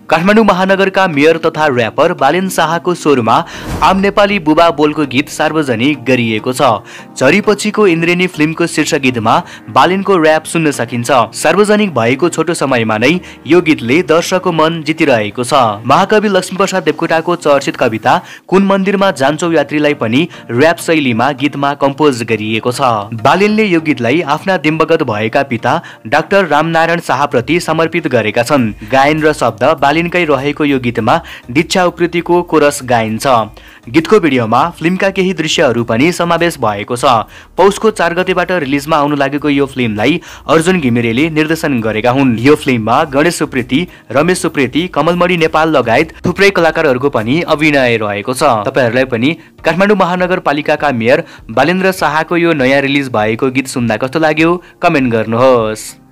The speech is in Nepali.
काठमाडौँ महानगरका मेयर तथा र्यापर बालेन शाहको स्वरमा आम नेपाली बुबा बोलको गीत सार्वजनिक गरिएको छ। झरीपछिको इन्द्रेणी फिल्मको शीर्ष गीतमा बालेनको र्याप सुन्न सकिन्छ। सार्वजनिक भएको छोटो समयमा नै यो गीतले दर्शकको मन जितिरहेको छ। महाकवि लक्ष्मीप्रसाद देवकोटाको चर्चित कविता कुन मन्दिरमा जान्छौ यात्रीलाई पनि र्याप शैलीमा गीतमा कम्पोज गरिएको छ। बालेनले यो गीतलाई आफ्ना दिवंगत भएका पिता डाक्टर रामनारायण शाहप्रति समर्पित गरेका छन्। गायन र शब्द बालेनकै रहेको यो गीतमा दीक्षा उप्रेतीको कोरस गाइन्छ। गीतको भिडियोमा फिल्मका केही दृश्यहरू पनि समावेश भएको छ। पौषको 4 गतेबाट रिलिजमा आउन लागेको यो फिल्मलाई अर्जुन घिमिरेले निर्देशन गरेका हुन्। यो फिल्ममा गणेश सुप्रेती, रमेश सुप्रेती, कमलमणि नेपाल लगायत थुप्रै कलाकारहरूको पनि अभिनय रहेको छ। तपाईहरुलाई पनि काठमाडौँ महानगरपालिकाका मेयर बालेन्द्र शाहको यो नयाँ रिलिज भएको गीत सुन्दा कस्तो लाग्यो कमेन्ट गर्नुहोस्।